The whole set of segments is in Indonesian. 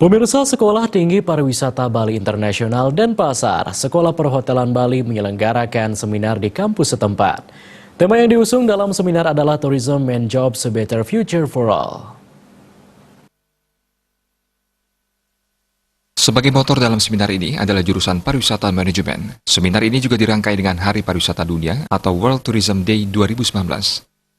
Pemirsa, Sekolah Tinggi Pariwisata Bali Internasional dan Pasar, Sekolah Perhotelan Bali menyelenggarakan seminar di kampus setempat. Tema yang diusung dalam seminar adalah Tourism and Jobs, A Better Future for All. Sebagai motor dalam seminar ini adalah jurusan Pariwisata Manajemen. Seminar ini juga dirangkai dengan Hari Pariwisata Dunia atau World Tourism Day 2019.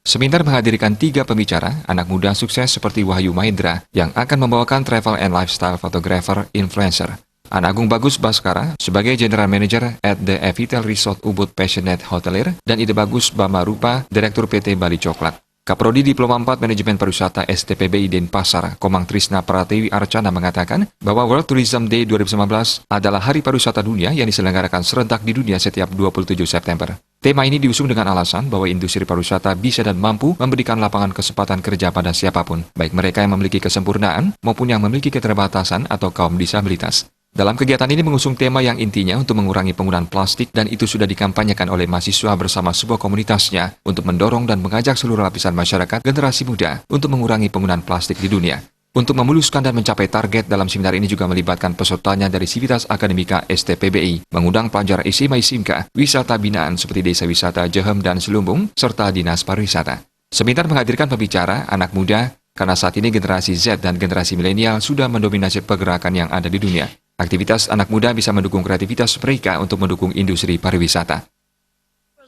Seminar menghadirkan 3 pembicara, anak muda sukses seperti Wahyu Mahendra yang akan membawakan travel and lifestyle photographer influencer. Agung Bagus Baskara sebagai General Manager at the Evitel Resort Ubud Passionate Hotelier dan Ide Bagus Bamarupa, Direktur PT Bali Coklat. Kaprodi Diploma 4 Manajemen Pariwisata STPBI Denpasar, Komang Trisna Pratiwi Arcana mengatakan bahwa World Tourism Day 2019 adalah Hari Pariwisata Dunia yang diselenggarakan serentak di dunia setiap 27 September. Tema ini diusung dengan alasan bahwa industri pariwisata bisa dan mampu memberikan lapangan kesempatan kerja pada siapapun, baik mereka yang memiliki kesempurnaan maupun yang memiliki keterbatasan atau kaum disabilitas. Dalam kegiatan ini mengusung tema yang intinya untuk mengurangi penggunaan plastik dan itu sudah dikampanyekan oleh mahasiswa bersama sebuah komunitasnya untuk mendorong dan mengajak seluruh lapisan masyarakat generasi muda untuk mengurangi penggunaan plastik di dunia. Untuk memuluskan dan mencapai target dalam seminar ini juga melibatkan pesertanya dari Sivitas Akademika STPBI, mengundang pelajar SMA ISIMKA, wisata binaan seperti Desa Wisata Jehem dan Selumbung, serta Dinas Pariwisata. Seminar menghadirkan pembicara, anak muda, karena saat ini generasi Z dan generasi milenial sudah mendominasi pergerakan yang ada di dunia. Aktivitas anak muda bisa mendukung kreativitas mereka untuk mendukung industri pariwisata.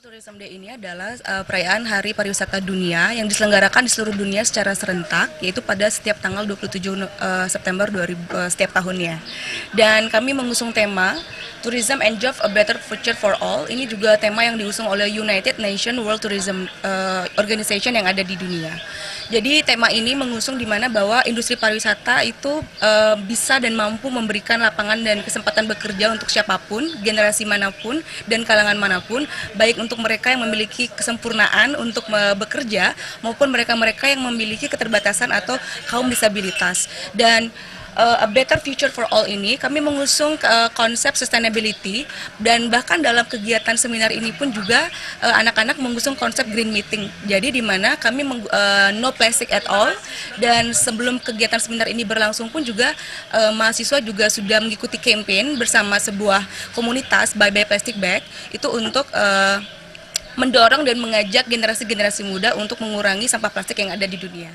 Tourism Day ini adalah perayaan Hari Pariwisata Dunia yang diselenggarakan di seluruh dunia secara serentak, yaitu pada setiap tanggal 27 September setiap tahunnya. Dan kami mengusung tema Tourism and Jobs, A Better Future for All. Ini juga tema yang diusung oleh United Nations World Tourism Organization yang ada di dunia. Jadi tema ini mengusung di mana bahwa industri pariwisata itu bisa dan mampu memberikan lapangan dan kesempatan bekerja untuk siapapun, generasi manapun, dan kalangan manapun, baik untuk mereka yang memiliki kesempurnaan untuk bekerja maupun mereka-mereka yang memiliki keterbatasan atau kaum disabilitas. Dan A Better Future for All ini kami mengusung konsep sustainability dan bahkan dalam kegiatan seminar ini pun juga anak-anak mengusung konsep green meeting. Jadi di mana kami no plastic at all, dan sebelum kegiatan seminar ini berlangsung pun juga mahasiswa juga sudah mengikuti campaign bersama sebuah komunitas Bye Bye Plastic Bag itu untuk mendorong dan mengajak generasi-generasi muda untuk mengurangi sampah plastik yang ada di dunia.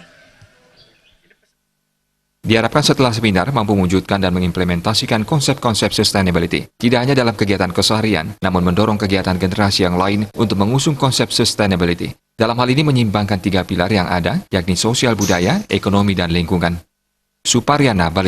Diharapkan setelah seminar mampu mewujudkan dan mengimplementasikan konsep-konsep sustainability, tidak hanya dalam kegiatan keseharian, namun mendorong kegiatan generasi yang lain untuk mengusung konsep sustainability. Dalam hal ini menyimbangkan 3 pilar yang ada, yakni sosial budaya, ekonomi, dan lingkungan. Suparyana, Bali.